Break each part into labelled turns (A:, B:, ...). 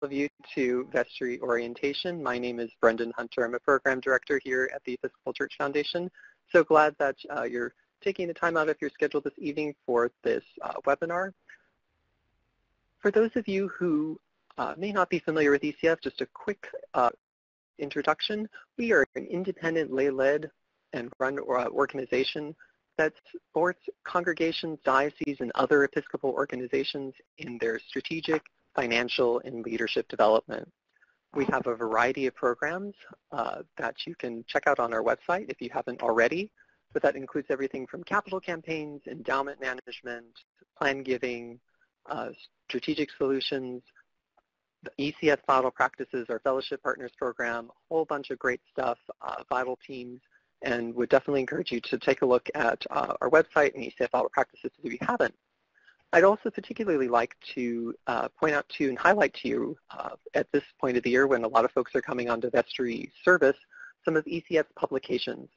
A: of you to Vestry Orientation. My name is Brendan Hunter. I'm a program director here at the Episcopal Church Foundation. So glad that you're taking the time out of your schedule this evening for this webinar. For those of you who may not be familiar with ECF, just a quick introduction. We are an independent, lay-led, and run organization that supports congregations, dioceses, and other Episcopal organizations in their strategic, financial, and leadership development. We have a variety of programs that you can check out on our website if you haven't already, but that includes everything from capital campaigns, endowment management, plan giving, strategic solutions, the ECF Vital Practices, our Fellowship Partners program, a whole bunch of great stuff, Vital Teams, and would definitely encourage you to take a look at our website and ECF Vital Practices if you haven't. I'd also particularly like to point out to and highlight to you at this point of the year when a lot of folks are coming onto Vestry service, some of ECF's publications,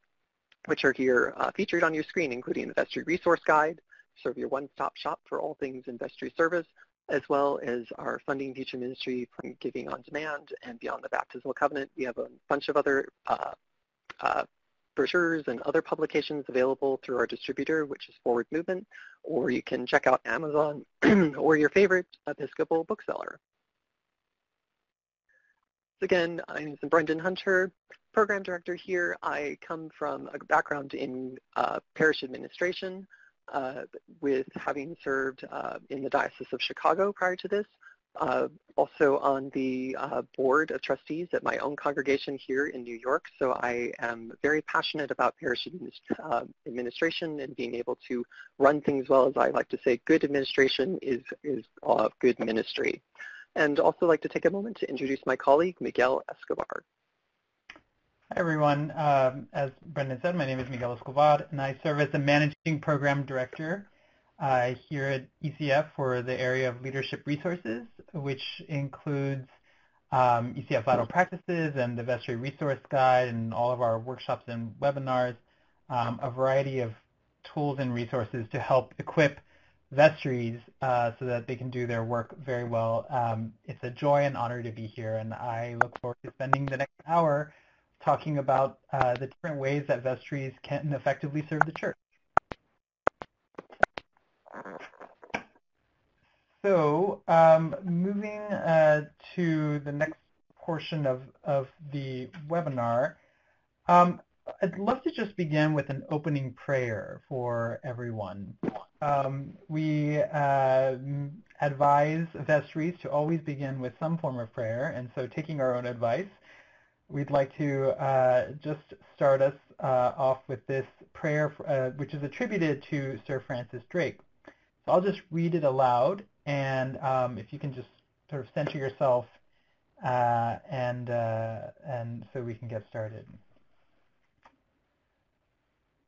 A: which are here featured on your screen, including the Vestry Resource Guide, serve your one-stop shop for all things in Vestry service, as well as our Funding Future Ministry, Giving on Demand, and Beyond the Baptismal Covenant. We have a bunch of other brochures and other publications available through our distributor, which is Forward Movement, or you can check out Amazon or your favorite Episcopal bookseller. Again, I'm Brendan Hunter, program director here. I come from a background in parish administration, with having served in the Diocese of Chicago prior to this. Also on the board of trustees at my own congregation here in New York, so I am very passionate about parish administration and being able to run things well. As I like to say, good administration is good ministry. And also like to take a moment to introduce my colleague, Miguel Escobar.
B: Hi everyone. As Brendan said, my name is Miguel Escobar, and I serve as the Managing Program Director here at ECF for the area of Leadership Resources, which includes ECF Vital Practices and the Vestry Resource Guide and all of our workshops and webinars, a variety of tools and resources to help equip vestries so that they can do their work very well. It's a joy and honor to be here, and I look forward to spending the next hour talking about the different ways that vestries can effectively serve the church. So moving to the next portion of the webinar, I'd love to just begin with an opening prayer for everyone. We advise vestries to always begin with some form of prayer, and so taking our own advice, we'd like to just start us off with this prayer, which is attributed to Sir Francis Drake. So I'll just read it aloud, and if you can just sort of center yourself, and so we can get started.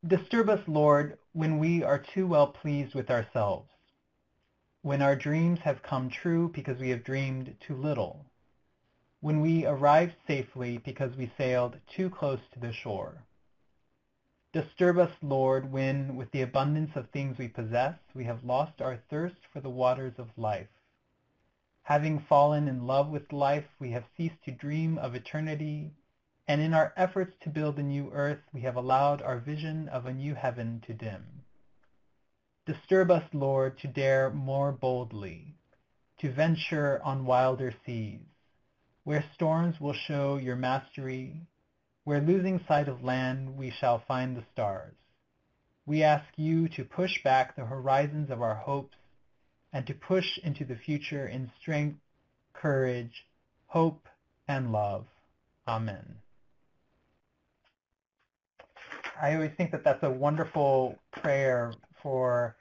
B: Disturb us, Lord, when we are too well pleased with ourselves, when our dreams have come true because we have dreamed too little, when we arrived safely because we sailed too close to the shore. Disturb us, Lord, when, with the abundance of things we possess, we have lost our thirst for the waters of life. Having fallen in love with life, we have ceased to dream of eternity, and in our efforts to build a new earth, we have allowed our vision of a new heaven to dim. Disturb us, Lord, to dare more boldly, to venture on wilder seas, where storms will show your mastery, where losing sight of land we shall find the stars. We ask you to push back the horizons of our hopes and to push into the future in strength, courage, hope, and love. Amen. I always think that that's a wonderful prayer for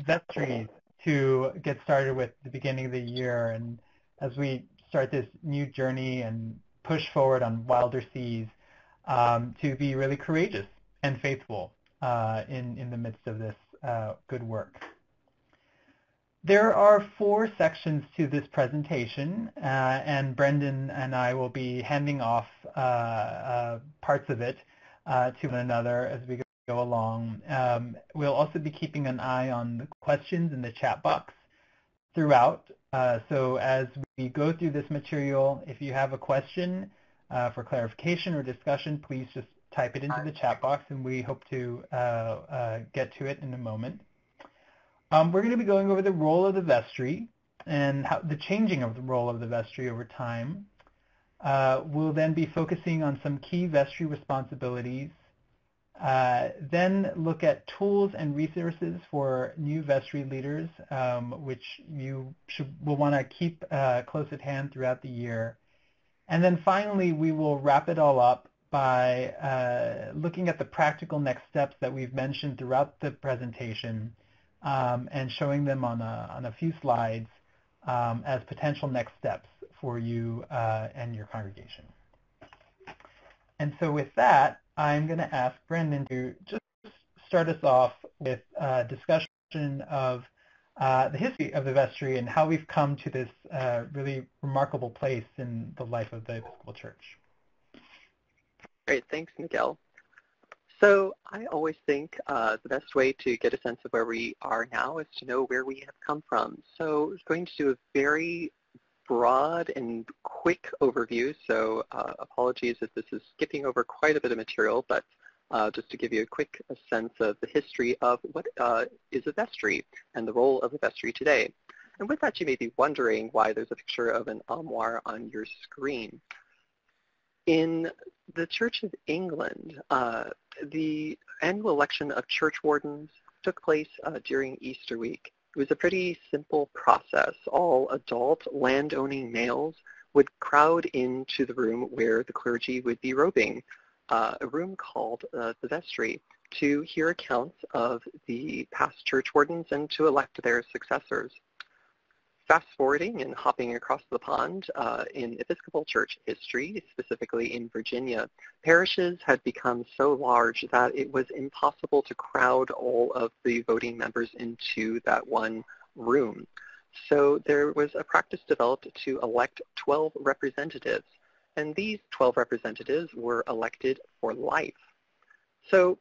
B: vestries to get started with the beginning of the year, and as we start this new journey and push forward on wilder seas, to be really courageous and faithful in the midst of this good work. There are 4 sections to this presentation, and Brendan and I will be handing off parts of it to one another as we go along. We'll also be keeping an eye on the questions in the chat box throughout, So as we go through this material, if you have a question for clarification or discussion, please just type it into the chat box, and we hope to get to it in a moment. We're going to be going over the role of the vestry and how the changing of the role of the vestry over time. We'll then be focusing on some key vestry responsibilities, then look at tools and resources for new vestry leaders, which you will want to keep close at hand throughout the year. And then finally, we will wrap it all up by looking at the practical next steps that we've mentioned throughout the presentation and showing them on a few slides as potential next steps for you and your congregation. And so with that, I'm going to ask Brendan to just start us off with a discussion of the history of the vestry and how we've come to this really remarkable place in the life of the Episcopal Church.
A: Great, thanks, Miguel. So I always think the best way to get a sense of where we are now is to know where we have come from. So I was going to do a very broad and quick overview, so apologies if this is skipping over quite a bit of material, but just to give you a quick sense of the history of what is a vestry and the role of the vestry today. And with that, you may be wondering why there's a picture of an armoire on your screen. In the Church of England, the annual election of church wardens took place during Easter week. It was a pretty simple process. All adult landowning males would crowd into the room where the clergy would be robing, a room called the vestry, to hear accounts of the past church wardens and to elect their successors. Fast forwarding and hopping across the pond, in Episcopal Church history, specifically in Virginia, parishes had become so large that it was impossible to crowd all of the voting members into that one room. So there was a practice developed to elect 12 representatives, and these 12 representatives were elected for life. So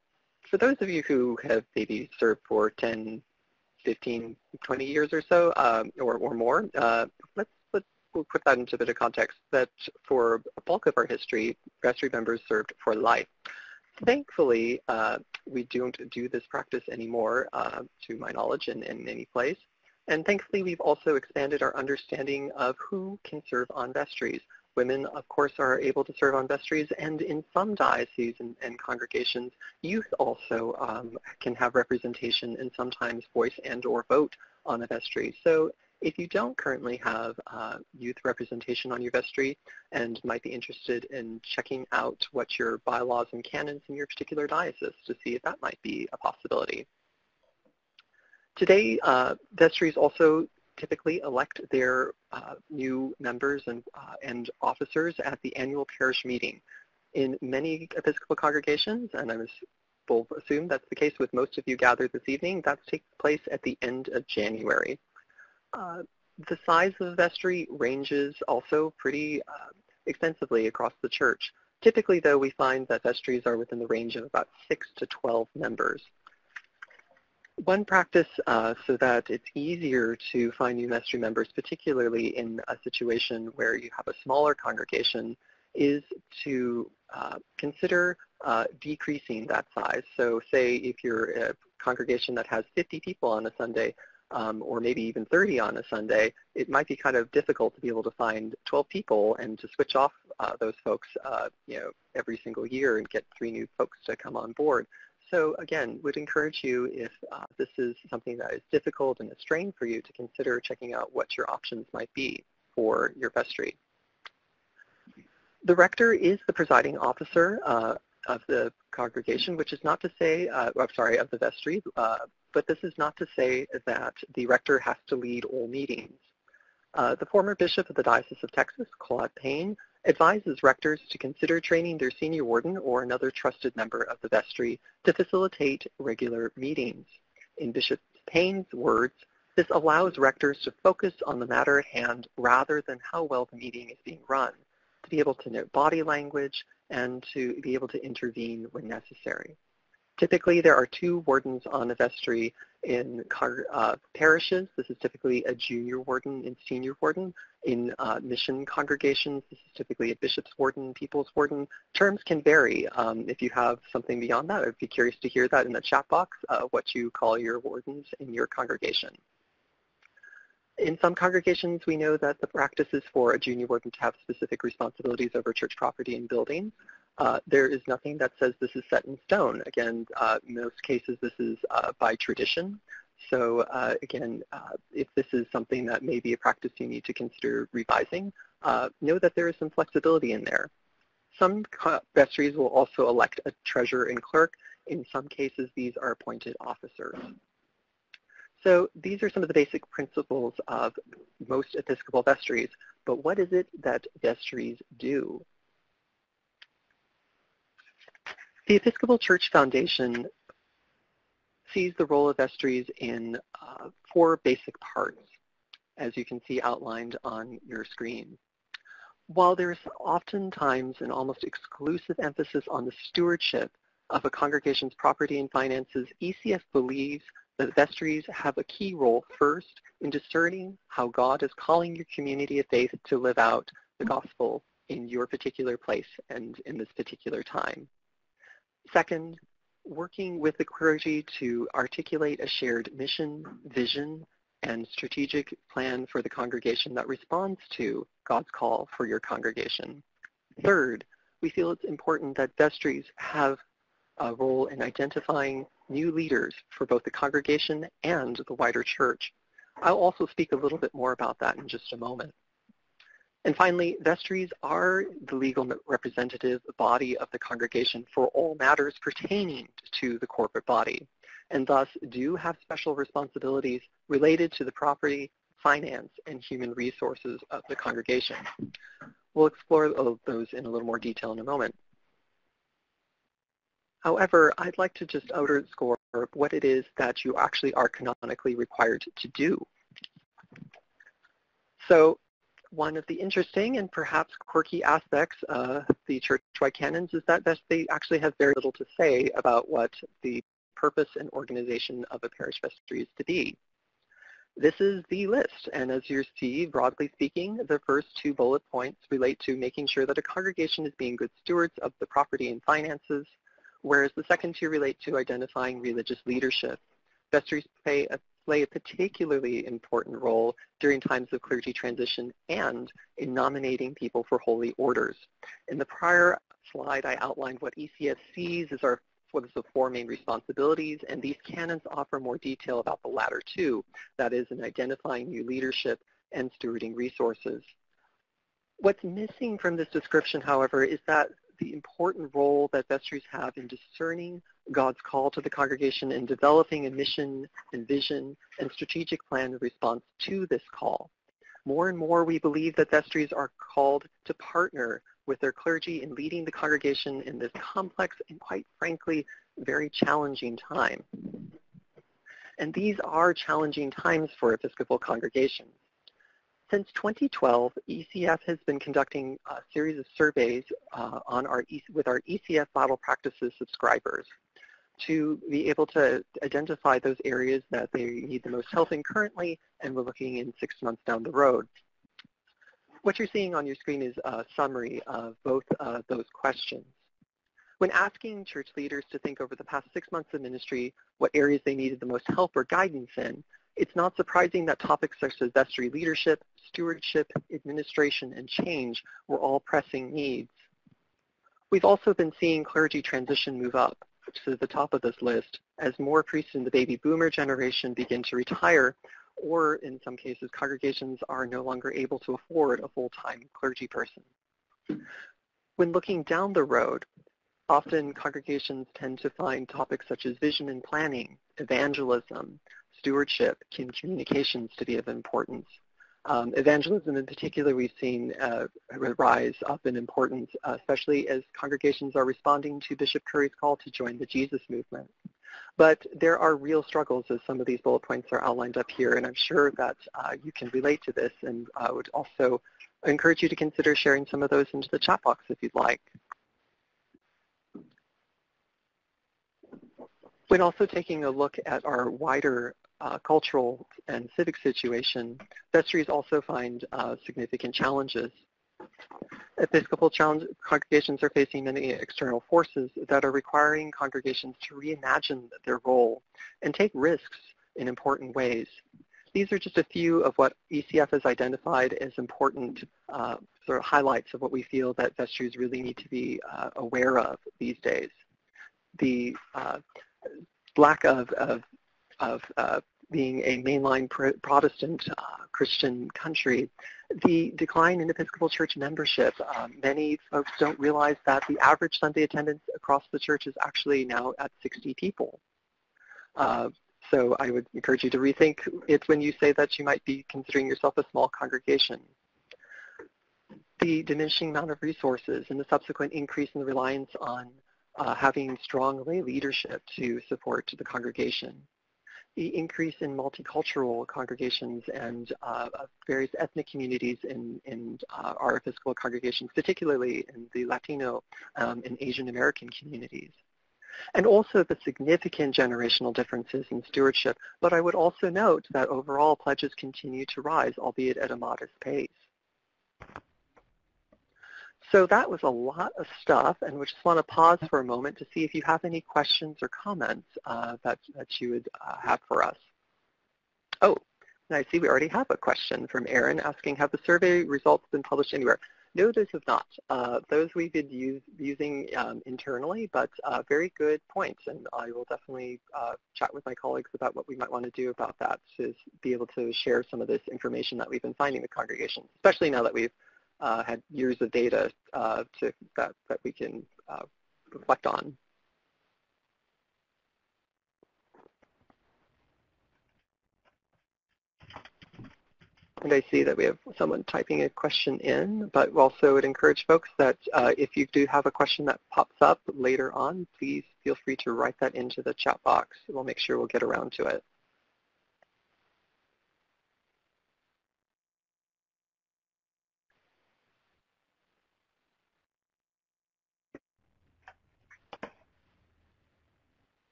A: for those of you who have maybe served for 10, 15, 20 years or so, or more, we'll put that into a bit of context, that for a bulk of our history, vestry members served for life. Thankfully, we don't do this practice anymore, to my knowledge, in any place. And thankfully, we've also expanded our understanding of who can serve on vestries. Women, of course, are able to serve on vestries, and in some dioceses and congregations, youth also can have representation and sometimes voice and or vote on a vestry. So if you don't currently have youth representation on your vestry and might be interested in checking out what your bylaws and canons in your particular diocese to see if that might be a possibility. Today, vestries also typically elect their new members and officers at the annual parish meeting. In many Episcopal congregations, and I will assume that's the case with most of you gathered this evening, that takes place at the end of January. The size of the vestry ranges also pretty extensively across the church. Typically, though, we find that vestries are within the range of about 6 to 12 members. One practice so that it's easier to find new vestry members, particularly in a situation where you have a smaller congregation, is to consider decreasing that size. So say if you're a congregation that has 50 people on a Sunday, or maybe even 30 on a Sunday, it might be kind of difficult to be able to find 12 people and to switch off those folks every single year and get 3 new folks to come on board. So again, would encourage you, if this is something that is difficult and a strain for you, to consider checking out what your options might be for your vestry. The rector is the presiding officer of the congregation, which is not to say, of the vestry, but this is not to say that the rector has to lead all meetings. The former bishop of the Diocese of Texas, Claude Payne, advises rectors to consider training their senior warden or another trusted member of the vestry to facilitate regular meetings. In Bishop Payne's words, this allows rectors to focus on the matter at hand rather than how well the meeting is being run, to be able to note body language, and to be able to intervene when necessary. Typically, there are 2 wardens on a vestry in parishes. This is typically a junior warden and senior warden. In mission congregations, this is typically a bishop's warden, people's warden. Terms can vary. If you have something beyond that, I'd be curious to hear that in the chat box, what you call your wardens in your congregation. In some congregations, we know that the practice is for a junior warden to have specific responsibilities over church property and buildings. There is nothing that says this is set in stone. Again, in most cases, this is by tradition. So again, if this is something that may be a practice you need to consider revising, know that there is some flexibility in there. Some vestries will also elect a treasurer and clerk. In some cases, these are appointed officers. So these are some of the basic principles of most Episcopal vestries, but what is it that vestries do? The Episcopal Church Foundation sees the role of vestries in 4 basic parts, as you can see outlined on your screen. While there's oftentimes an almost exclusive emphasis on the stewardship of a congregation's property and finances, ECF believes that vestries have a key role first in discerning how God is calling your community of faith to live out the gospel in your particular place and in this particular time. Second, working with the clergy to articulate a shared mission, vision, and strategic plan for the congregation that responds to God's call for your congregation. Third, we feel it's important that vestries have a role in identifying new leaders for both the congregation and the wider church. I'll also speak a little bit more about that in just a moment. And finally, vestries are the legal representative body of the congregation for all matters pertaining to the corporate body, and thus do have special responsibilities related to the property, finance, and human resources of the congregation. We'll explore those in a little more detail in a moment. However, I'd like to just underscore what it is that you actually are canonically required to do. So one of the interesting and perhaps quirky aspects of the church-wide canons is that they actually have very little to say about what the purpose and organization of a parish vestry is to be. This is the list, and as you see, broadly speaking, the first 2 bullet points relate to making sure that a congregation is being good stewards of the property and finances, whereas the second 2 relate to identifying religious leadership. Vestries play a particularly important role during times of clergy transition and in nominating people for holy orders. In the prior slide, I outlined what ECF sees as what is the 4 main responsibilities, and these canons offer more detail about the latter 2, that is, in identifying new leadership and stewarding resources. What's missing from this description, however, is that the important role that vestries have in discerning God's call to the congregation and developing a mission and vision and strategic plan in response to this call. More and more, we believe that vestries are called to partner with their clergy in leading the congregation in this complex and, quite frankly, very challenging time. And these are challenging times for Episcopal congregations. Since 2012, ECF has been conducting a series of surveys with our ECF Model Practices subscribers to be able to identify those areas that they need the most help in currently, and we're looking in 6 months down the road. What you're seeing on your screen is a summary of both those questions. When asking church leaders to think over the past 6 months of ministry what areas they needed the most help or guidance in, it's not surprising that topics such as vestry leadership, stewardship, administration, and change were all pressing needs. We've also been seeing clergy transition move up to the top of this list as more priests in the baby boomer generation begin to retire, or in some cases, congregations are no longer able to afford a full-time clergy person. When looking down the road, often congregations tend to find topics such as vision and planning, evangelism, stewardship, and communications to be of importance. Evangelism in particular, we've seen rise up in importance, especially as congregations are responding to Bishop Curry's call to join the Jesus movement. But there are real struggles, as some of these bullet points are outlined up here, and I'm sure that you can relate to this, and I would also encourage you to consider sharing some of those into the chat box if you'd like. When also taking a look at our wider cultural and civic situation, vestries also find significant challenges. Episcopal congregations are facing many external forces that are requiring congregations to reimagine their role and take risks in important ways. These are just a few of what ECF has identified as important sort of highlights of what we feel that vestries really need to be aware of these days. The lack of being a mainline Protestant Christian country, the decline in Episcopal Church membership. Many folks don't realize that the average Sunday attendance across the church is actually now at 60 people. So I would encourage you to rethink it when you say that you might be considering yourself a small congregation. The diminishing amount of resources and the subsequent increase in the reliance on having strong lay leadership to support the congregation. The increase in multicultural congregations and various ethnic communities in our Episcopal congregations, particularly in the Latino and Asian American communities. And also the significant generational differences in stewardship. But I would also note that overall pledges continue to rise, albeit at a modest pace. So that was a lot of stuff, and we just want to pause for a moment to see if you have any questions or comments that you would have for us. Oh, and I see we already have a question from Aaron asking, have the survey results been published anywhere? No, those have not. Those we've been using internally, but very good points, and I will definitely chat with my colleagues about what we might want to do about that, to be able to share some of this information that we've been finding with congregations, especially now that we've had years of data that we can reflect on. And I see that we have someone typing a question in, but also would encourage folks that if you do have a question that pops up later on, please feel free to write that into the chat box. We'll make sure we'll get around to it.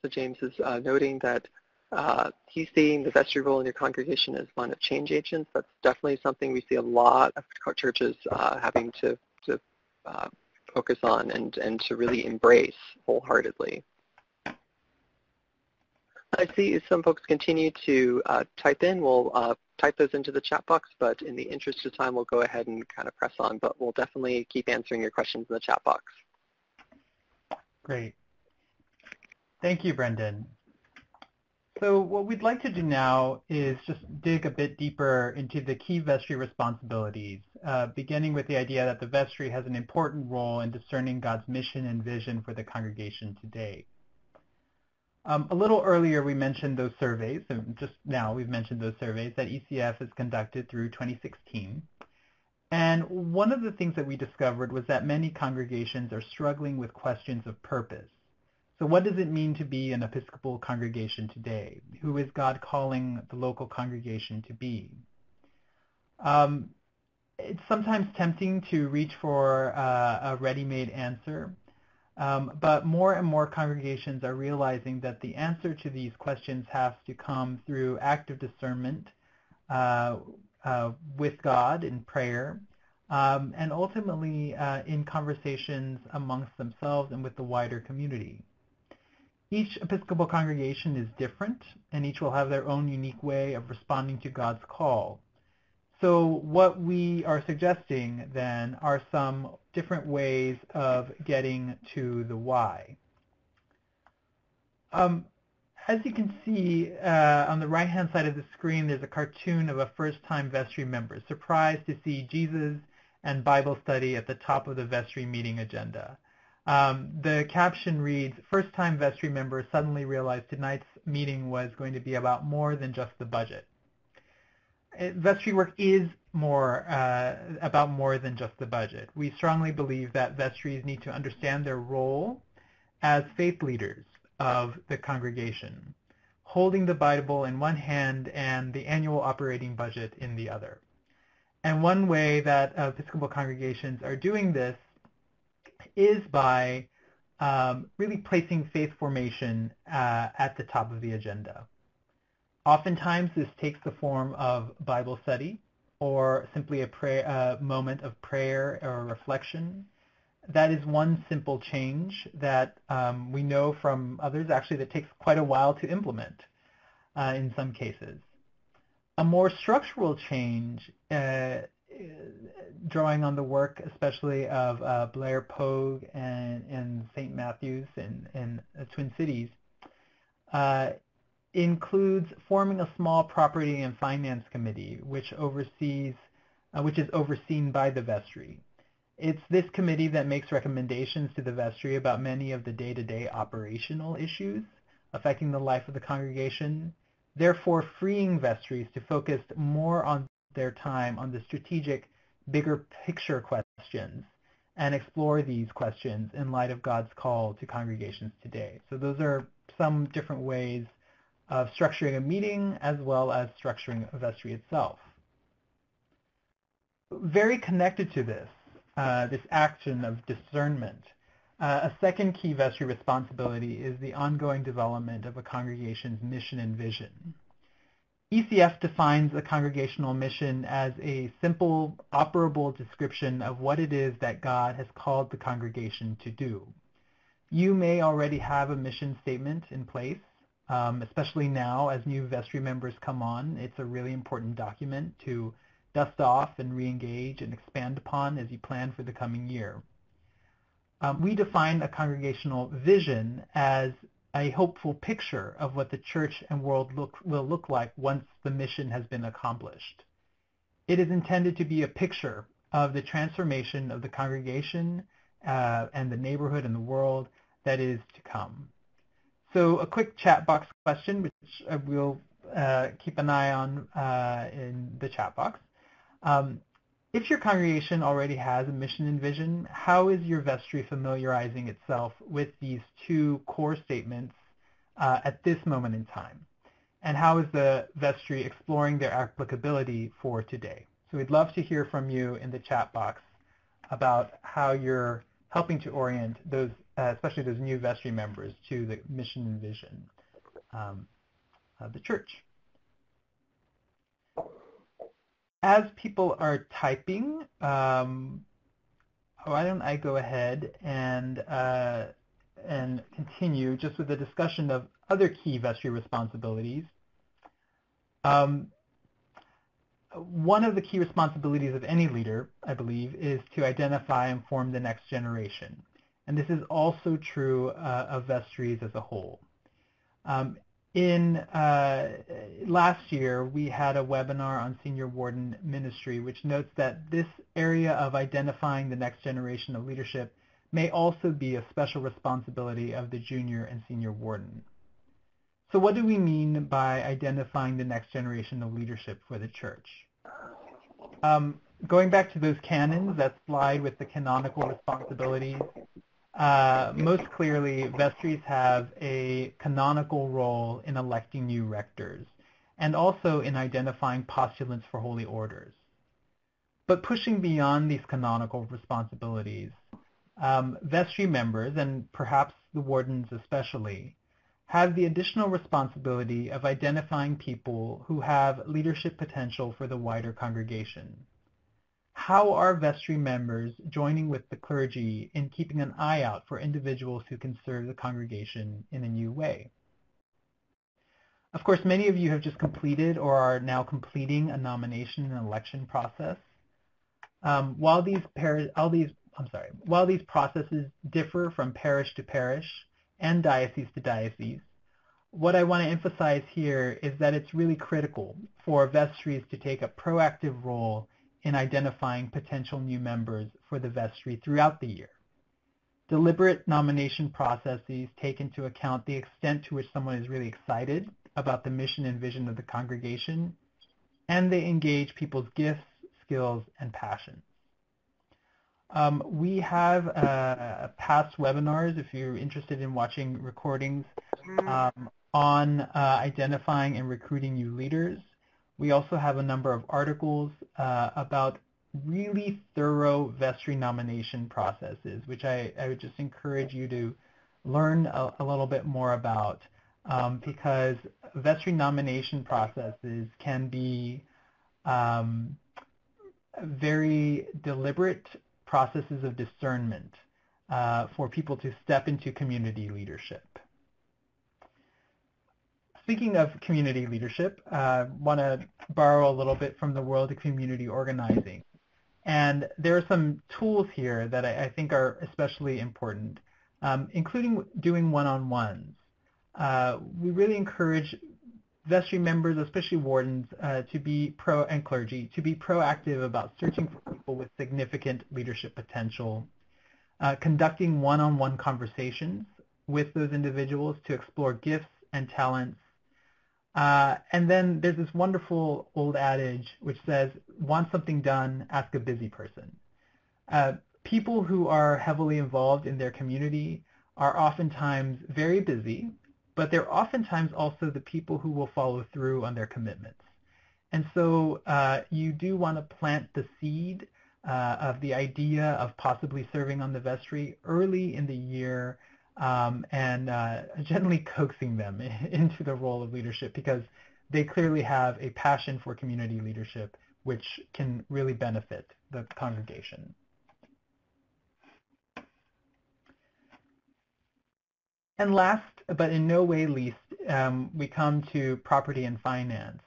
A: So James is noting that he's seeing the vestry role in your congregation as one of change agents. That's definitely something we see a lot of churches having to focus on and to really embrace wholeheartedly. I see some folks continue to type in. We'll type those into the chat box, but in the interest of time, we'll go ahead and kind of press on, but we'll definitely keep answering your questions in the chat box.
B: Great. Thank you, Brendan. So what we'd like to do now is just dig a bit deeper into the key vestry responsibilities, beginning with the idea that the vestry has an important role in discerning God's mission and vision for the congregation today. A little earlier we mentioned those surveys, and just now we've mentioned those surveys that ECF has conducted through 2016. And one of the things that we discovered was that many congregations are struggling with questions of purpose. So what does it mean to be an Episcopal congregation today? Who is God calling the local congregation to be? It's sometimes tempting to reach for a ready-made answer, but more and more congregations are realizing that the answer to these questions has to come through active discernment with God in prayer, and ultimately in conversations amongst themselves and with the wider community. Each Episcopal congregation is different, and each will have their own unique way of responding to God's call. So what we are suggesting then are some different ways of getting to the why. As you can see on the right-hand side of the screen, there's a cartoon of a first-time vestry member, surprised to see Jesus and Bible study at the top of the vestry meeting agenda. The caption reads, first-time vestry members suddenly realized tonight's meeting was going to be about more than just the budget. Vestry work is about more than just the budget. We strongly believe that vestries need to understand their role as faith leaders of the congregation, holding the Bible in one hand and the annual operating budget in the other. And one way that Episcopal congregations are doing this is by really placing faith formation at the top of the agenda. Oftentimes this takes the form of Bible study or simply a moment of prayer or reflection. That is one simple change that we know from others actually that takes quite a while to implement in some cases. A more structural change, drawing on the work especially of Blair Pogue and St. Matthew's in Twin Cities, includes forming a small property and finance committee which is overseen by the vestry. It's this committee that makes recommendations to the vestry about many of the day-to-day operational issues affecting the life of the congregation, therefore freeing vestries to focus more on their time on the strategic, bigger picture questions and explore these questions in light of God's call to congregations today. So those are some different ways of structuring a meeting as well as structuring a vestry itself. Very connected to this, this action of discernment, a second key vestry responsibility is the ongoing development of a congregation's mission and vision. ECF defines a congregational mission as a simple, operable description of what it is that God has called the congregation to do. You may already have a mission statement in place, especially now as new vestry members come on. It's a really important document to dust off and re-engage and expand upon as you plan for the coming year. We define a congregational vision as a hopeful picture of what the church and world will look like once the mission has been accomplished. It is intended to be a picture of the transformation of the congregation and the neighborhood and the world that is to come. So a quick chat box question, which we'll keep an eye on in the chat box. If your congregation already has a mission and vision, how is your vestry familiarizing itself with these two core statements at this moment in time? And how is the vestry exploring their applicability for today? So we'd love to hear from you in the chat box about how you're helping to orient those, especially those new vestry members, to the mission and vision of the church. As people are typing, why don't I go ahead and continue just with the discussion of other key vestry responsibilities. One of the key responsibilities of any leader, I believe, is to identify and form the next generation. And this is also true of vestries as a whole. Last year, we had a webinar on senior warden ministry, which notes that this area of identifying the next generation of leadership may also be a special responsibility of the junior and senior warden. So what do we mean by identifying the next generation of leadership for the church? Going back to those canons, that slide with the canonical responsibilities, most clearly, vestries have a canonical role in electing new rectors and also in identifying postulants for holy orders. But pushing beyond these canonical responsibilities, vestry members, and perhaps the wardens especially, have the additional responsibility of identifying people who have leadership potential for the wider congregation. How are vestry members joining with the clergy in keeping an eye out for individuals who can serve the congregation in a new way? Of course, many of you have just completed or are now completing a nomination and election process. While these processes differ from parish to parish and diocese to diocese, what I want to emphasize here is that it's really critical for vestries to take a proactive role in identifying potential new members for the vestry throughout the year. Deliberate nomination processes take into account the extent to which someone is really excited about the mission and vision of the congregation, and they engage people's gifts, skills, and passions. We have past webinars, if you're interested in watching recordings, on identifying and recruiting new leaders. We also have a number of articles about really thorough vestry nomination processes, which I would just encourage you to learn a little bit more about, because vestry nomination processes can be very deliberate processes of discernment for people to step into community leadership. Speaking of community leadership, I want to borrow a little bit from the world of community organizing. And there are some tools here that I think are especially important, including doing one-on-ones. We really encourage vestry members, especially wardens, and clergy, to be proactive about searching for people with significant leadership potential, conducting one-on-one conversations with those individuals to explore gifts and talents. And then there's this wonderful old adage which says, want something done, ask a busy person. People who are heavily involved in their community are oftentimes very busy, but they're oftentimes also the people who will follow through on their commitments. And so you do want to plant the seed of the idea of possibly serving on the vestry early in the year, and gently coaxing them into the role of leadership, because they clearly have a passion for community leadership, which can really benefit the congregation. And last, but in no way least, we come to property and finance,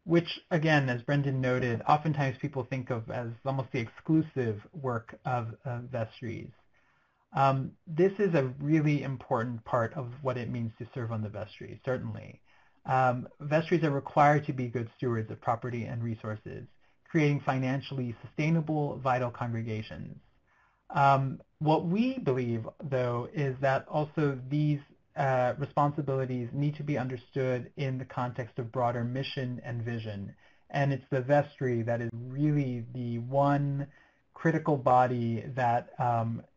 B: which, again, as Brendan noted, oftentimes people think of as almost the exclusive work of vestries. This is a really important part of what it means to serve on the vestry, certainly. Vestries are required to be good stewards of property and resources, creating financially sustainable, vital congregations. What we believe, though, is that also these responsibilities need to be understood in the context of broader mission and vision. And it's the vestry that is really the one critical body that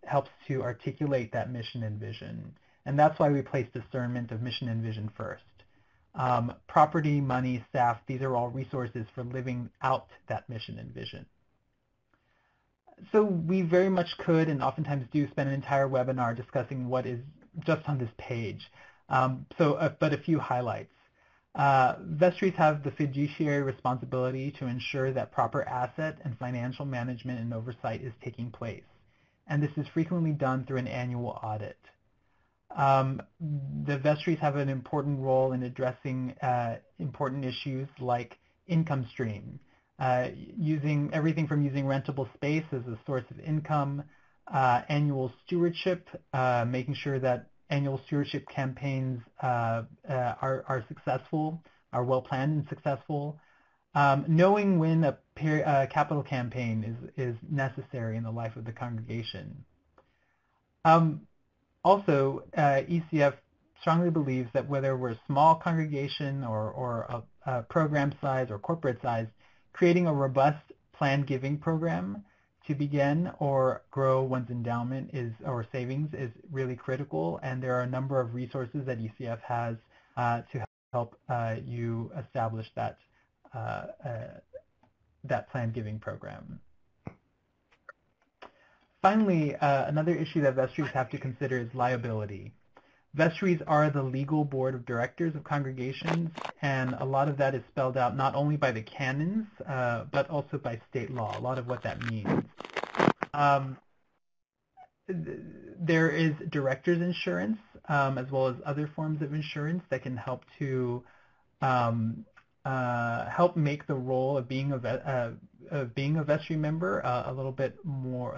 B: helps to articulate that mission and vision. And that's why we place discernment of mission and vision first. Property, money, staff, these are all resources for living out that mission and vision. So we very much could, and oftentimes do, spend an entire webinar discussing what is just on this page. But a few highlights. Vestries have the fiduciary responsibility to ensure that proper asset and financial management and oversight is taking place. And this is frequently done through an annual audit. The vestries have an important role in addressing important issues like income stream, using everything from using rentable space as a source of income, annual stewardship, making sure that annual stewardship campaigns are successful, are well planned and successful, knowing when a capital campaign is necessary in the life of the congregation. Also, ECF strongly believes that whether we're a small congregation or a program size or corporate size, creating a robust planned giving program to begin or grow one's endowment or savings is really critical, and there are a number of resources that ECF has to help you establish that planned giving program. Finally, another issue that vestries have to consider is liability. Vestries are the legal board of directors of congregations, and a lot of that is spelled out not only by the canons, but also by state law, a lot of what that means. There is director's insurance, as well as other forms of insurance that can help to help make the role of being a vestry member a little bit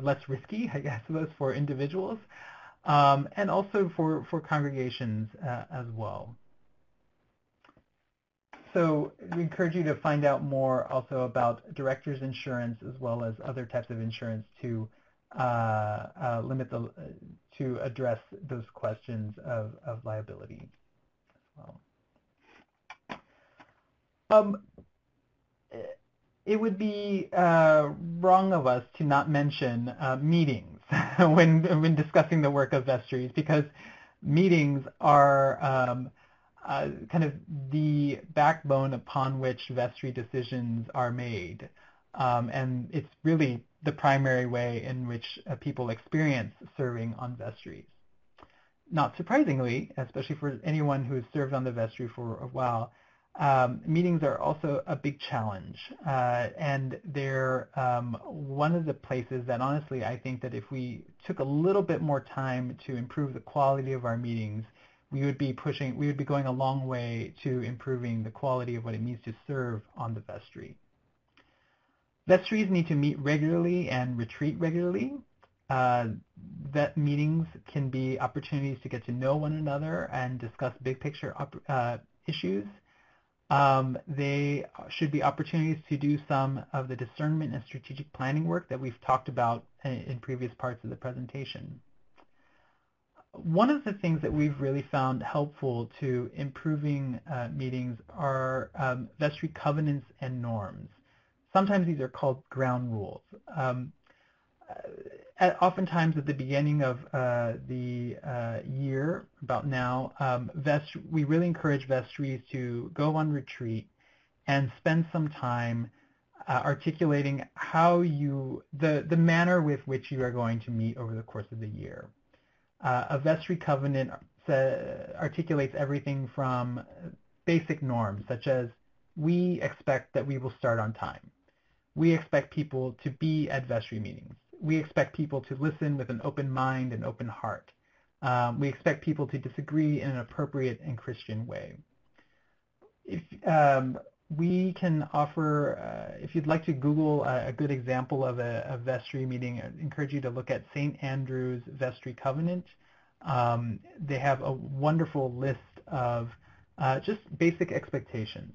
B: less risky, I guess, for individuals, and also for congregations as well. So we encourage you to find out more also about director's insurance as well as other types of insurance to address those questions of liability as well. It would be wrong of us to not mention meetings when discussing the work of vestries, because meetings are kind of the backbone upon which vestry decisions are made. and it's really the primary way in which people experience serving on vestries. Not surprisingly, especially for anyone who has served on the vestry for a while, meetings are also a big challenge, and they're one of the places that honestly I think that if we took a little bit more time to improve the quality of our meetings, we would be going a long way to improving the quality of what it means to serve on the vestry. Vestries need to meet regularly and retreat regularly. That meetings can be opportunities to get to know one another and discuss big picture issues. They should be opportunities to do some of the discernment and strategic planning work that we've talked about in previous parts of the presentation. One of the things that we've really found helpful to improving meetings are vestry covenants and norms. Sometimes these are called ground rules. Oftentimes at the beginning of the year, about now, we really encourage vestries to go on retreat and spend some time articulating how the manner with which you are going to meet over the course of the year. A vestry covenant articulates everything from basic norms, such as we expect that we will start on time. We expect people to be at vestry meetings. We expect people to listen with an open mind and open heart. We expect people to disagree in an appropriate and Christian way. If we can offer, if you'd like to Google a good example of a vestry meeting, I encourage you to look at St. Andrew's Vestry Covenant. They have a wonderful list of just basic expectations.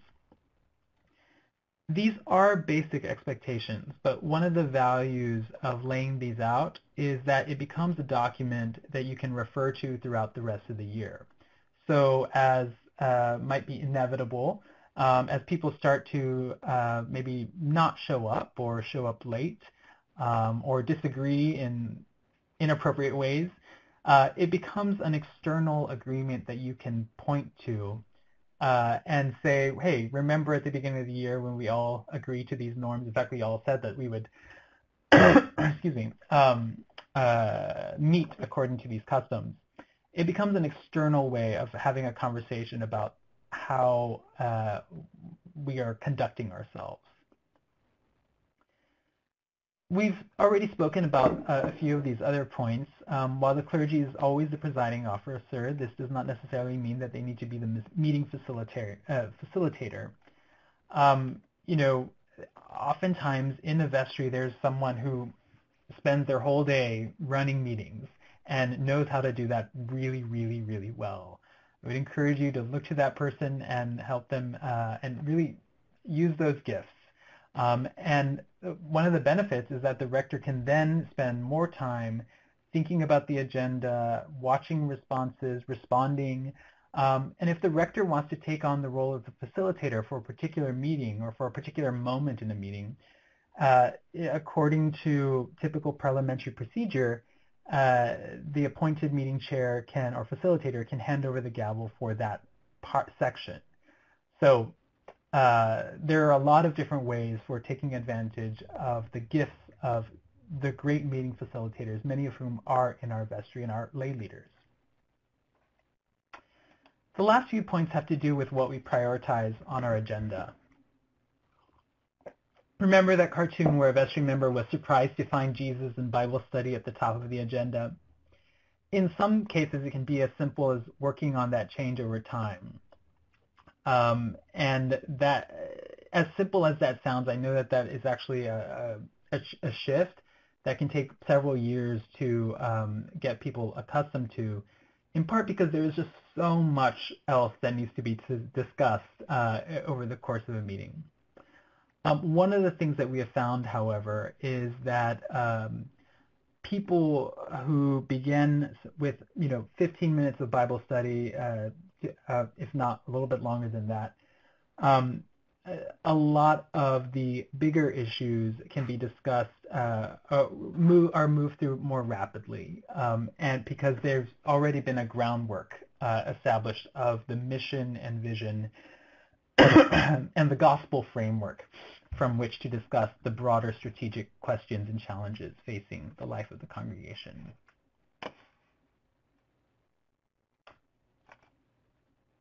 B: These are basic expectations, but one of the values of laying these out is that it becomes a document that you can refer to throughout the rest of the year. So as might be inevitable, as people start to maybe not show up or show up late or disagree in inappropriate ways, it becomes an external agreement that you can point to and say, hey, remember at the beginning of the year when we all agreed to these norms? In fact, we all said that we would excuse me, meet according to these customs. It becomes an external way of having a conversation about how we are conducting ourselves. We've already spoken about a few of these other points. While the clergy is always the presiding officer, this does not necessarily mean that they need to be the meeting facilitator. You know, oftentimes in a vestry there's someone who spends their whole day running meetings and knows how to do that really, really, really well. I would encourage you to look to that person and help them and really use those gifts. And one of the benefits is that the rector can then spend more time thinking about the agenda, watching responses, responding. And if the rector wants to take on the role of the facilitator for a particular meeting or for a particular moment in a meeting, according to typical parliamentary procedure, the appointed meeting chair or facilitator can hand over the gavel for that section. So there are a lot of different ways for taking advantage of the gifts of the great meeting facilitators, many of whom are in our vestry and our lay leaders. The last few points have to do with what we prioritize on our agenda. Remember that cartoon where a vestry member was surprised to find Jesus and Bible study at the top of the agenda? In some cases, it can be as simple as working on that change over time. And that, as simple as that sounds, I know that that is actually a shift that can take several years to get people accustomed to, in part because there is just so much else that needs to be discussed over the course of a meeting. One of the things that we have found, however, is that people who begin with 15 minutes of Bible study, if not a little bit longer than that, a lot of the bigger issues can be discussed, are moved through more rapidly, and because there's already been a groundwork established of the mission and vision and the gospel framework from which to discuss the broader strategic questions and challenges facing the life of the congregation.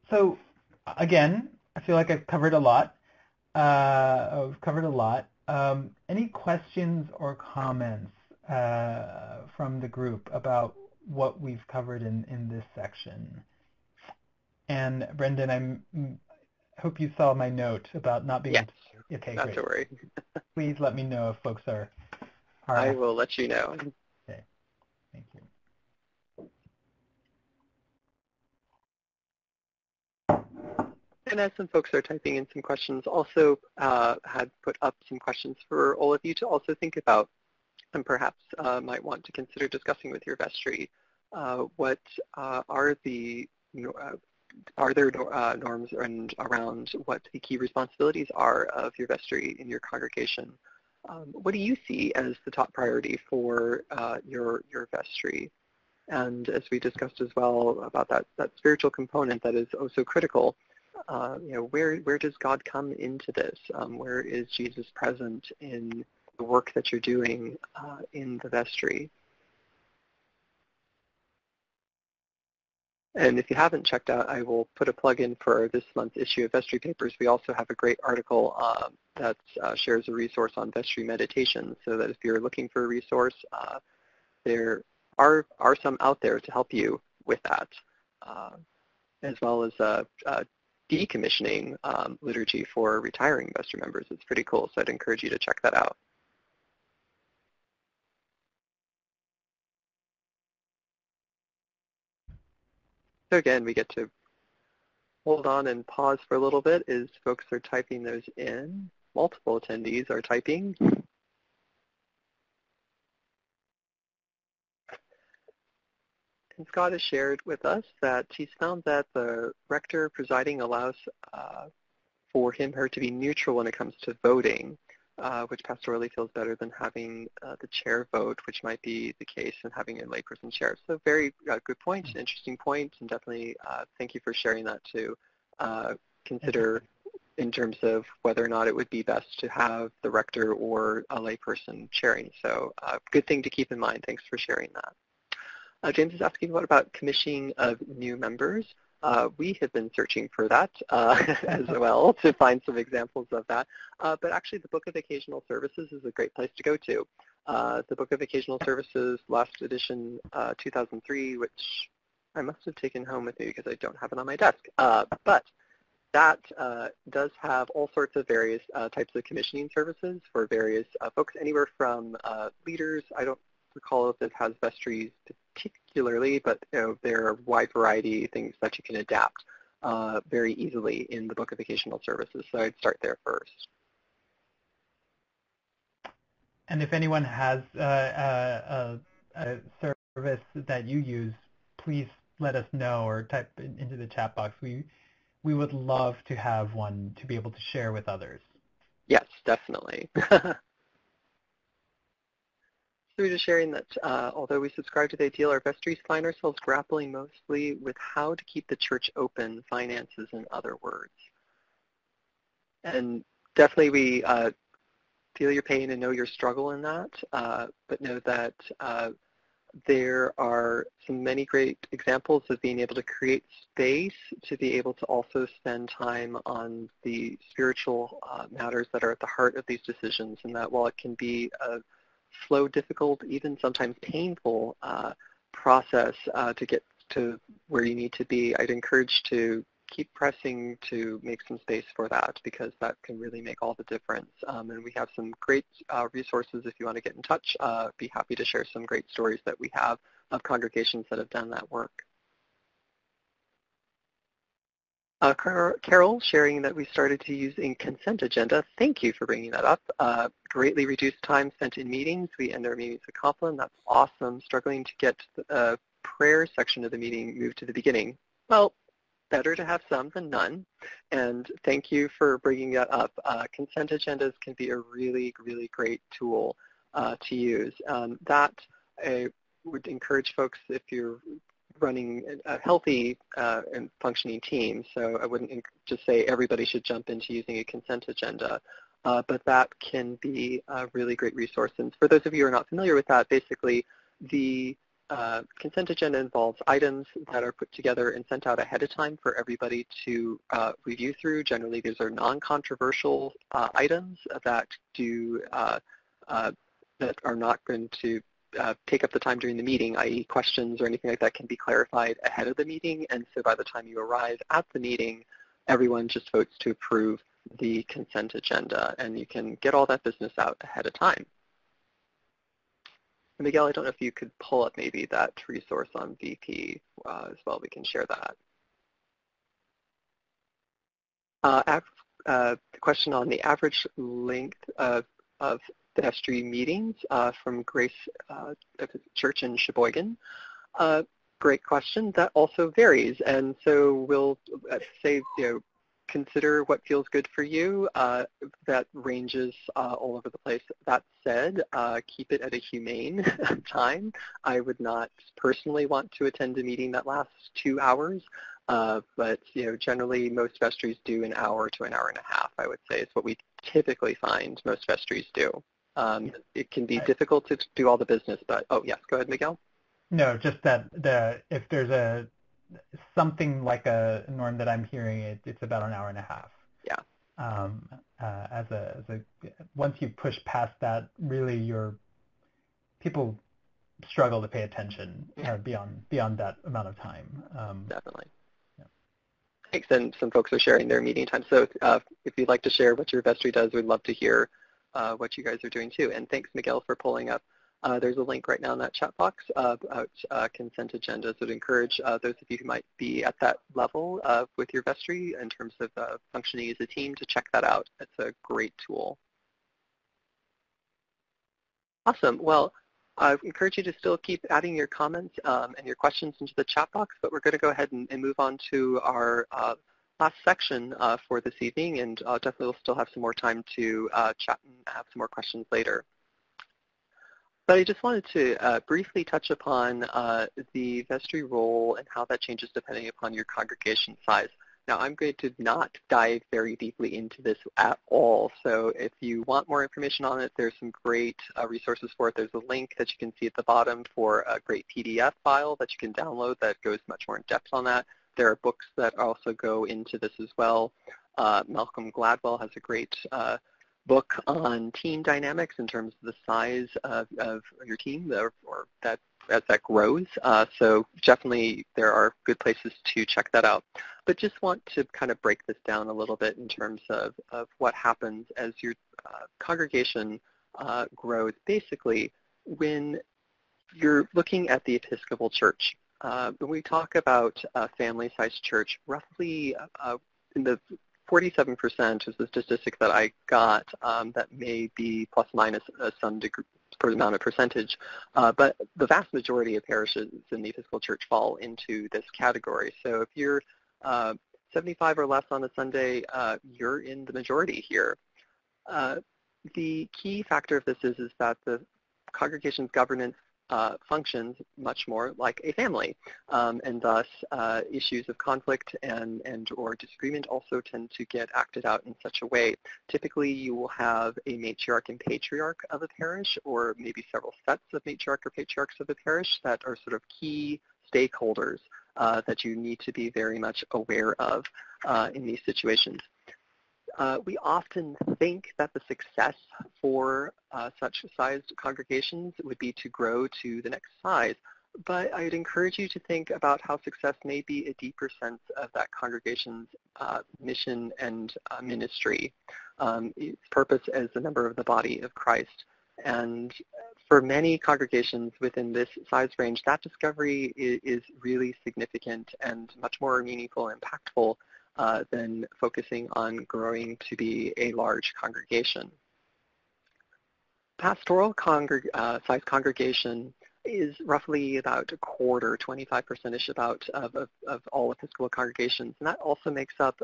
B: So again, I feel like I've covered a lot. Any questions or comments from the group about what we've covered in this section? And Brendan, I hope you saw my note about not being
A: Yes,
B: able to. Okay,
A: not
B: great.
A: to worry.
B: Please let me know if folks are.
A: I will let you know.
B: Okay, thank you.
A: And as some folks are typing in some questions, also had put up some questions for all of you to also think about and perhaps might want to consider discussing with your vestry. What are the are there norms and around what the key responsibilities are of your vestry in your congregation? What do you see as the top priority for your vestry? And as we discussed as well about that spiritual component that is oh so critical, where does God come into this? Where is Jesus present in the work that you're doing in the vestry? And if you haven't checked out, I will put a plug in for this month's issue of Vestry Papers. We also have a great article that shares a resource on vestry meditation, so that if you're looking for a resource, there are some out there to help you with that, as well as decommissioning liturgy for retiring vestry members. It's pretty cool, so I'd encourage you to check that out. So again, we get to hold on and pause for a little bit as folks are typing those in. Multiple attendees are typing. And Scott has shared with us that he's found that the rector presiding allows for him/her to be neutral when it comes to voting, which pastorally feels better than having the chair vote, which might be the case in having a layperson chair. So very good point, interesting point, and definitely thank you for sharing that to consider in terms of whether or not it would be best to have the rector or a layperson chairing. So good thing to keep in mind. Thanks for sharing that. James is asking, what about commissioning of new members? We have been searching for that as well to find some examples of that. But actually, the Book of Occasional Services is a great place to go to. The Book of Occasional Services, last edition, 2003, which I must have taken home with me because I don't have it on my desk. But that does have all sorts of various types of commissioning services for various folks, anywhere from leaders. I don't recall if it has vestries particularly, but there are a wide variety of things that you can adapt very easily in the Book of Occasional Services. So I'd start there first.
B: And if anyone has a service that you use, please let us know or type into the chat box. We would love to have one to be able to share with others.
A: Yes, definitely. So we're just sharing that although we subscribe to the ideal, our vestries find ourselves grappling mostly with how to keep the church open, finances, in other words. And definitely we feel your pain and know your struggle in that, but know that there are many great examples of being able to create space to be able to also spend time on the spiritual matters that are at the heart of these decisions, and that while it can be a slow, difficult, even sometimes painful process to get to where you need to be, I'd encourage to keep pressing to make some space for that, because that can really make all the difference. And we have some great resources if you want to get in touch. Be happy to share some great stories that we have of congregations that have done that work. Carol sharing that we started to use a consent agenda. Thank you for bringing that up. Greatly reduced time spent in meetings. We end our meetings at Compline. That's awesome. Struggling to get the prayer section of the meeting moved to the beginning. Well, better to have some than none. And thank you for bringing that up. Consent agendas can be a really, really great tool to use. That I would encourage folks, if you're running a healthy and functioning team, so I wouldn't just say everybody should jump into using a consent agenda. but that can be a really great resource. And for those of you who are not familiar with that, basically the consent agenda involves items that are put together and sent out ahead of time for everybody to review through. Generally, these are non-controversial items that that are not going to take up the time during the meeting, i.e. questions or anything like that can be clarified ahead of the meeting. And so by the time you arrive at the meeting, everyone just votes to approve the consent agenda, and you can get all that business out ahead of time. Miguel, I don't know if you could pull up maybe that resource on VP as well. We can share that. The question on the average length of Vestry meetings from Grace Church in Sheboygan. Great question. That also varies, and so we'll say, consider what feels good for you. That ranges all over the place. That said, keep it at a humane time. I would not personally want to attend a meeting that lasts 2 hours, but generally most vestries do an hour to an hour and a half, I would say, is what we typically find most vestries do. It can be difficult to do all the business, but, oh yes, go ahead, Miguel.
B: No, just that if there's something like a norm that I'm hearing, it's about an hour and a half.
A: Yeah.
B: Once you push past that, really people struggle to pay attention beyond that amount of time.
A: Definitely.
B: Yeah.
A: Thanks, and some folks are sharing their meeting time. So if you'd like to share what your vestry does, we'd love to hear what you guys are doing too. And thanks, Miguel, for pulling up. There's a link right now in that chat box about consent agendas. Would encourage those of you who might be at that level with your vestry in terms of functioning as a team to check that out. It's a great tool. Awesome. Well, I encourage you to still keep adding your comments and your questions into the chat box, but we're going to go ahead and move on to our last section for this evening, and definitely we'll still have some more time to chat and have some more questions later. But I just wanted to briefly touch upon the vestry role and how that changes depending upon your congregation size. Now, I'm going to not dive very deeply into this at all, so if you want more information on it, there's some great resources for it. There's a link that you can see at the bottom for a great PDF file that you can download that goes much more in depth on that. There are books that also go into this as well. Malcolm Gladwell has a great book on team dynamics in terms of the size of your team or that as that grows. So definitely there are good places to check that out. But just want to kind of break this down a little bit in terms of what happens as your congregation grows. Basically, when you're looking at the Episcopal Church, when we talk about a family-sized church, roughly in the 47% is the statistic that I got that may be plus minus some degree, amount of percentage, but the vast majority of parishes in the Episcopal Church fall into this category. So if you're 75 or less on a Sunday, you're in the majority here. The key factor of this is that the congregation's governance functions much more like a family, and thus issues of conflict and or disagreement also tend to get acted out in such a way. Typically, you will have a matriarch and patriarch of a parish, or maybe several sets of matriarch or patriarchs of a parish that are sort of key stakeholders that you need to be very much aware of in these situations. We often think that the success for such sized congregations would be to grow to the next size, but I'd encourage you to think about how success may be a deeper sense of that congregation's mission and ministry, its purpose as a member of the body of Christ. And for many congregations within this size range, that discovery is really significant and much more meaningful and impactful than focusing on growing to be a large congregation. Pastoral size congregation is roughly about a quarter, 25%-ish about of all Episcopal congregations, and that also makes up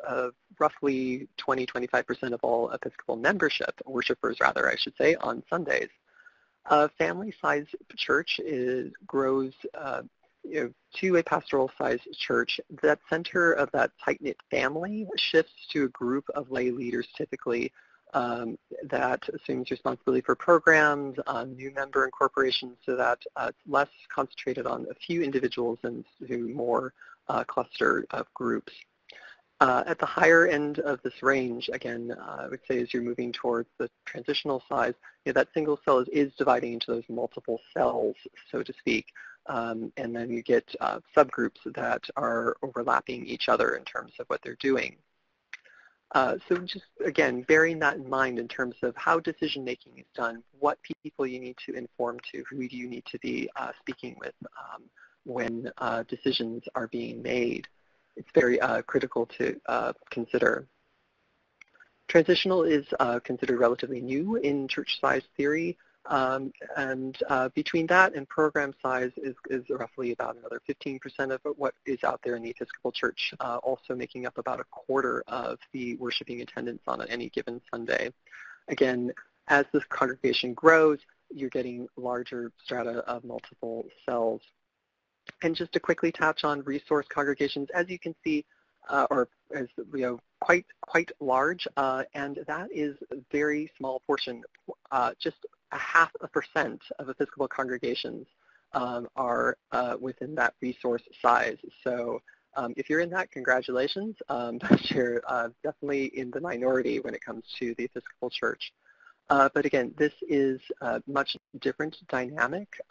A: roughly 20-25% of all Episcopal membership, worshipers rather, I should say, on Sundays. Family-sized church grows to a pastoral-sized church. That center of that tight-knit family shifts to a group of lay leaders typically that assumes responsibility for programs, new member incorporation, so that it's less concentrated on a few individuals and to more cluster of groups. At the higher end of this range, again, I would say as you're moving towards the transitional size, that single cell is dividing into those multiple cells, so to speak, and then you get subgroups that are overlapping each other in terms of what they're doing. So just, again, bearing that in mind in terms of how decision-making is done, what people you need to inform to, who do you need to be speaking with when decisions are being made. It's very critical to consider. Transitional is considered relatively new in church size theory, and between that and program size is roughly about another 15% of what is out there in the Episcopal Church, also making up about a quarter of the worshiping attendance on any given Sunday. Again, as this congregation grows, you're getting larger strata of multiple cells. And just to quickly touch on resource congregations, as you can see, quite large, and that is a very small portion. Just 0.5% of Episcopal congregations are within that resource size. So if you're in that, congratulations, but you're definitely in the minority when it comes to the Episcopal Church. But again, this is a much different dynamic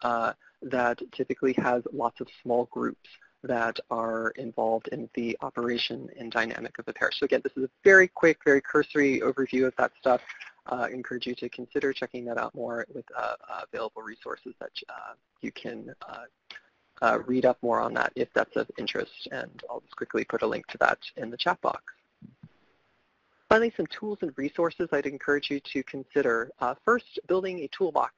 A: that typically has lots of small groups that are involved in the operation and dynamic of the parish. So again, this is a very quick, very cursory overview of that stuff. I encourage you to consider checking that out more with available resources that you can read up more on that if that's of interest. And I'll just quickly put a link to that in the chat box. Finally, some tools and resources I'd encourage you to consider. First, building a toolbox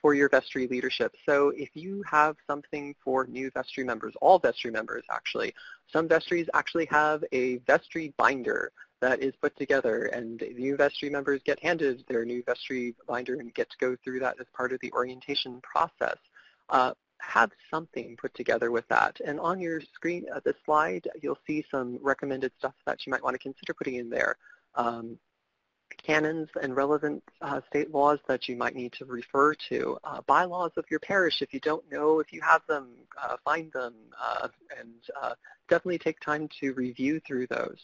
A: for your Vestry leadership. So if you have something for new Vestry members, all Vestry members actually, some Vestries actually have a Vestry binder that is put together, and new Vestry members get handed their new Vestry binder and get to go through that as part of the orientation process. Have something put together with that. And on your screen, this slide, you'll see some recommended stuff that you might want to consider putting in there. Canons and relevant state laws that you might need to refer to, bylaws of your parish if you don't know if you have them, find them, and definitely take time to review through those.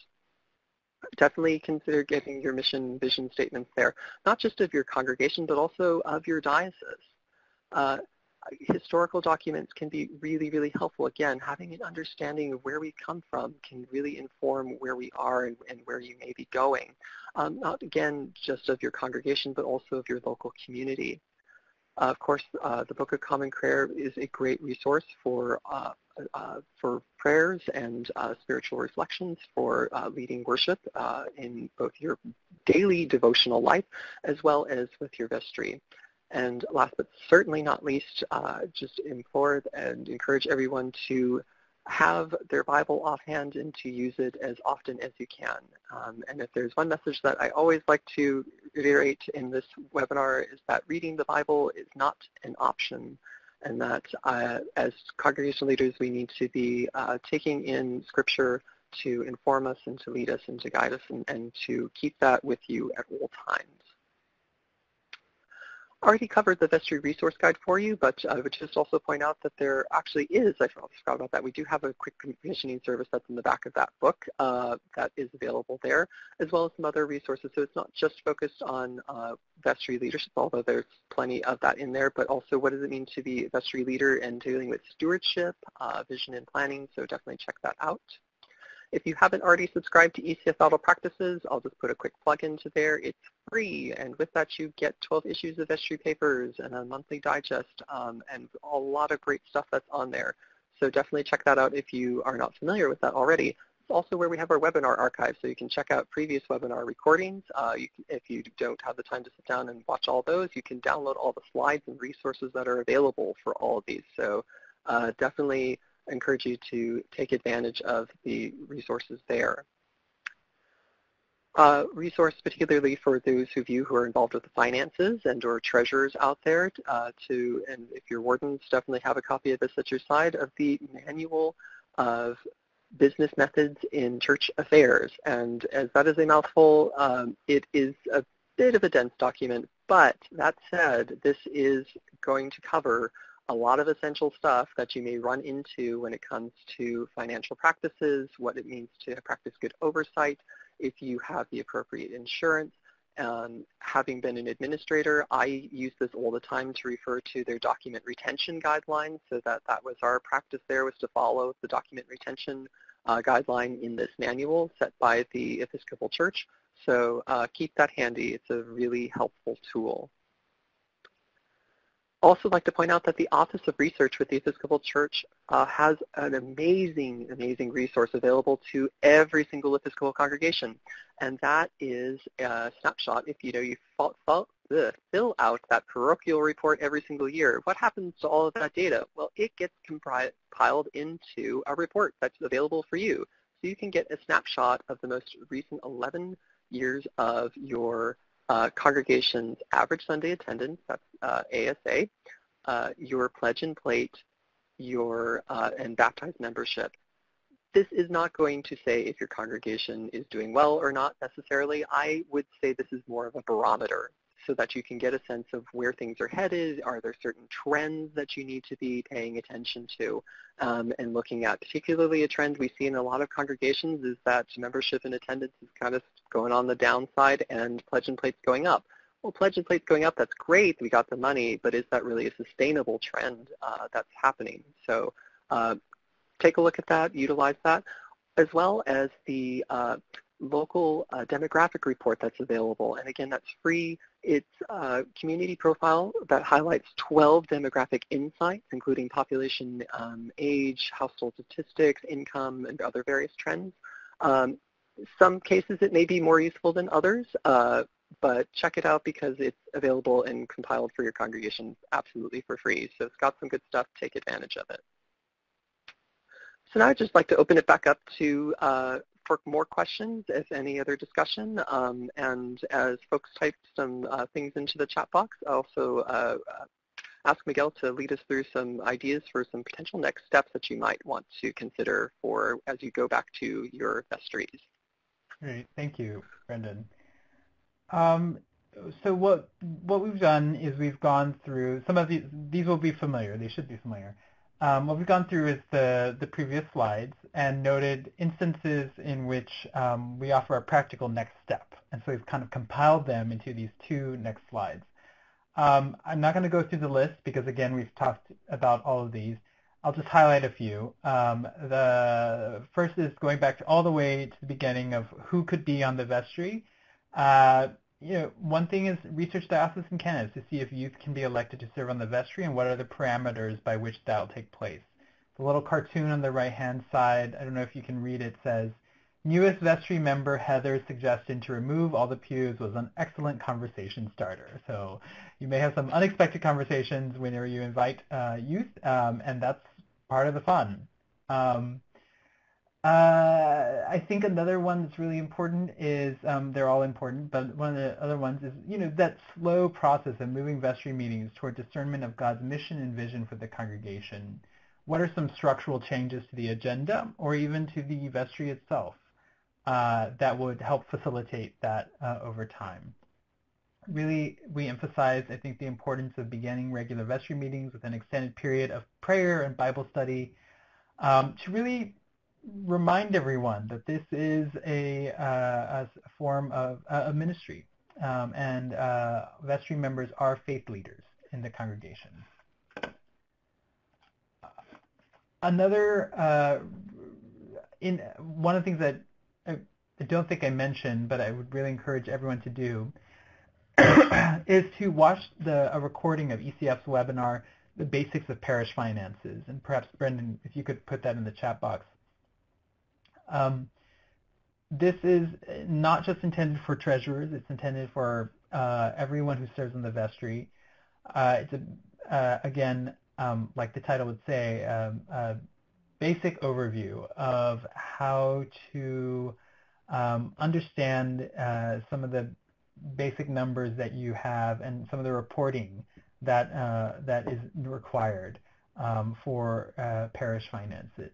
A: Definitely consider getting your mission vision statements there, not just of your congregation, but also of your diocese. Historical documents can be really, really helpful. Again, having an understanding of where we come from can really inform where we are and where you may be going. Not, again, just of your congregation, but also of your local community. Of course, the Book of Common Prayer is a great resource for prayers and spiritual reflections for leading worship in both your daily devotional life as well as with your vestry. And last but certainly not least, just implore and encourage everyone to have their Bible offhand and to use it as often as you can. And if there's one message that I always like to reiterate in this webinar is that reading the Bible is not an option, and that as congregational leaders we need to be taking in Scripture to inform us and to lead us and to guide us and to keep that with you at all times. Already covered the Vestry resource guide for you, but I would just also point out that there actually is, I forgot about that, we do have a quick commissioning service that's in the back of that book that is available there, as well as some other resources. So it's not just focused on Vestry leadership, although there's plenty of that in there, but also what does it mean to be a Vestry leader and dealing with stewardship, vision and planning, so definitely check that out. If you haven't already subscribed to ECF Auto Practices, I'll just put a quick plug into there. It's free, and with that you get 12 issues of Vestry papers and a monthly digest and a lot of great stuff that's on there. So definitely check that out if you are not familiar with that already. It's also where we have our webinar archive, so you can check out previous webinar recordings. If you don't have the time to sit down and watch all those, you can download all the slides and resources that are available for all of these. So definitely encourage you to take advantage of the resources there. Resource particularly for those of you who are involved with the finances and or treasurers out there and if you're wardens, definitely have a copy of this at your side of the Manual of Business Methods in Church Affairs. And as that is a mouthful, it is a bit of a dense document, but that said, this is going to cover a lot of essential stuff that you may run into when it comes to financial practices, what it means to practice good oversight, if you have the appropriate insurance. Having been an administrator, I use this all the time to refer to their document retention guidelines, so that was our practice there, was to follow the document retention guideline in this manual set by the Episcopal Church. So keep that handy. It's a really helpful tool. Also like to point out that the Office of Research with the Episcopal Church has an amazing, amazing resource available to every single Episcopal congregation. And that is a snapshot. If you fill out that parochial report every single year, what happens to all of that data? Well, it gets compiled into a report that's available for you. So you can get a snapshot of the most recent 11 years of your congregation's average Sunday attendance, that's ASA, your pledge and plate, your and baptized membership. This is not going to say if your congregation is doing well or not necessarily. I would say this is more of a barometer so that you can get a sense of where things are headed. Are there certain trends that you need to be paying attention to and looking at? Particularly a trend we see in a lot of congregations is that membership and attendance is kind of going on the downside and pledge and plate's going up. Well, pledge and plate's going up, that's great, we got the money, but is that really a sustainable trend that's happening? So take a look at that, utilize that, as well as the local demographic report that's available. And again, that's free. It's a community profile that highlights 12 demographic insights, including population, age, household statistics, income, and other various trends. Some cases it may be more useful than others, but check it out because it's available and compiled for your congregation absolutely for free. So it's got some good stuff. Take advantage of it. So now I'd just like to open it back up to for more questions, if any other discussion. And as folks type some things into the chat box, I'll also ask Miguel to lead us through some ideas for some potential next steps that you might want to consider for as you go back to your vestries.
B: Great, thank you, Brendan. So what we've done is we've gone through some of these will be familiar. They should be familiar. What we've gone through is the previous slides and noted instances in which we offer a practical next step. And so we've kind of compiled them into these two next slides. I'm not going to go through the list because, again, we've talked about all of these. I'll just highlight a few. The first is going back all the way to the beginning of who could be on the vestry. One thing is research diocesan candidates to see if youth can be elected to serve on the vestry and what are the parameters by which that will take place. The little cartoon on the right-hand side, I don't know if you can read it, says, newest vestry member Heather's suggestion to remove all the pews was an excellent conversation starter. So you may have some unexpected conversations whenever you invite youth, and that's part of the fun. I think another one that's really important is, they're all important, but one of the other ones is, that slow process of moving vestry meetings toward discernment of God's mission and vision for the congregation. What are some structural changes to the agenda or even to the vestry itself that would help facilitate that over time? Really, we emphasize, I think, the importance of beginning regular vestry meetings with an extended period of prayer and Bible study to really remind everyone that this is a form of a ministry, and vestry members are faith leaders in the congregation. Another, one of the things that I don't think I mentioned, but I would really encourage everyone to do, is to watch a recording of ECF's webinar, The Basics of Parish Finances. And perhaps, Brendan, if you could put that in the chat box. This is not just intended for treasurers, it's intended for everyone who serves in the vestry. It's, again, like the title would say, a basic overview of how to understand some of the basic numbers that you have and some of the reporting that is required for parish finances.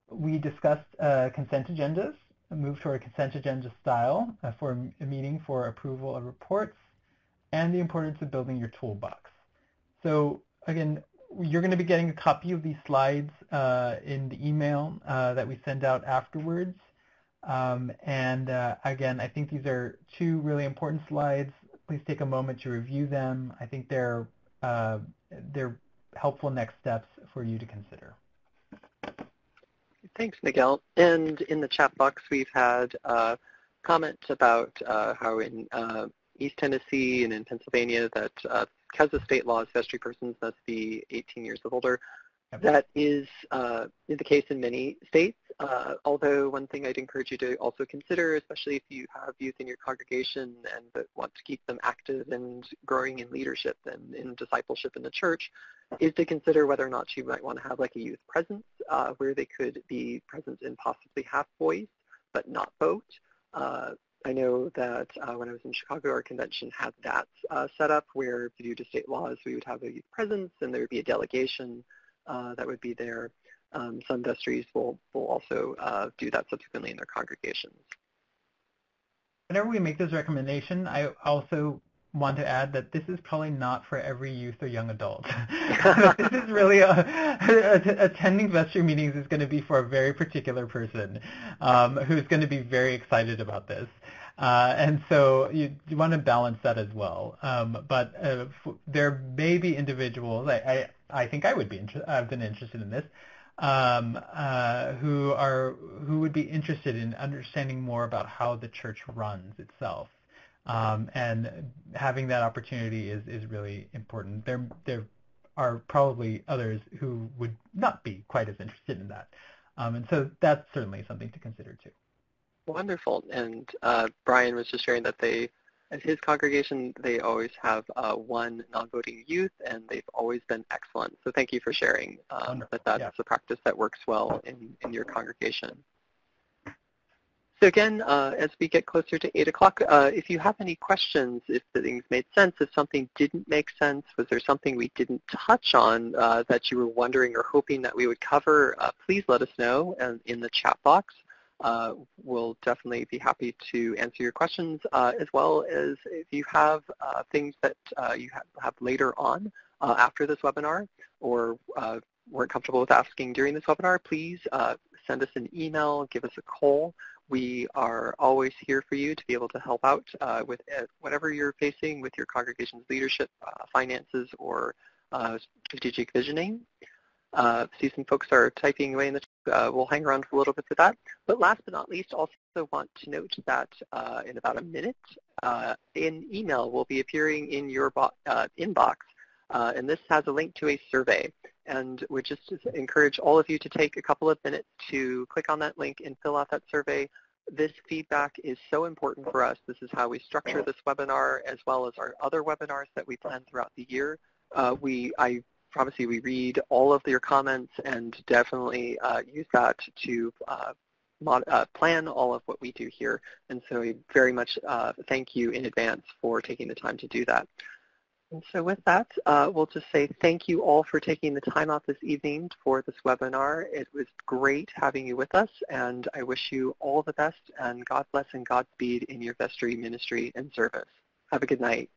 B: We discussed consent agendas, move toward a consent agenda style for a meeting for approval of reports, and the importance of building your toolbox. So again, you're going to be getting a copy of these slides in the email that we send out afterwards. Again, I think these are two really important slides. Please take a moment to review them. I think they're helpful next steps for you to consider.
A: Thanks, Miguel. And in the chat box, we've had comments about how in East Tennessee and in Pennsylvania that because of state laws, vestry persons must be 18 years or older. Yep. That is the case in many states, although one thing I'd encourage you to also consider, especially if you have youth in your congregation and that want to keep them active and growing in leadership and in discipleship in the church, is to consider whether or not you might want to have like a youth presence where they could be present and possibly have voice but not vote. I know that when I was in Chicago, our convention had that set up where due to state laws, we would have a youth presence and there would be a delegation that would be there. Some vestries will also do that subsequently in their congregations.
B: Whenever we make this recommendation, I also want to add that this is probably not for every youth or young adult. This is really attending vestry meetings is going to be for a very particular person who's going to be very excited about this. And so you want to balance that as well. But there may be individuals, I think I would be I've been interested in this, who would be interested in understanding more about how the church runs itself. And having that opportunity is really important. There are probably others who would not be quite as interested in that. And so that's certainly something to consider too.
A: Wonderful. And Brian was just sharing that at his congregation, they always have one non-voting youth, and they've always been excellent. So thank you for sharing that's a practice that works well in your congregation. So again, as we get closer to 8 o'clock, if you have any questions, if things made sense, if something didn't make sense, was there something we didn't touch on that you were wondering or hoping that we would cover, please let us know in the chat box. We'll definitely be happy to answer your questions, as well as if you have things that you have later on after this webinar or weren't comfortable with asking during this webinar, please send us an email, give us a call. We are always here for you to be able to help out with whatever you're facing with your congregation's leadership, finances, or strategic visioning. See some folks are typing away in the chat. We'll hang around for a little bit for that. But last but not least, also want to note that in about a minute, an email will be appearing in your inbox. And this has a link to a survey. And we just encourage all of you to take a couple of minutes to click on that link and fill out that survey. This feedback is so important for us. This is how we structure this webinar as well as our other webinars that we plan throughout the year. I promise you we read all of your comments and definitely use that to plan all of what we do here. And so we very much thank you in advance for taking the time to do that. And so with that, we'll just say thank you all for taking the time out this evening for this webinar. It was great having you with us, and I wish you all the best, and God bless and Godspeed in your vestry ministry and service. Have a good night.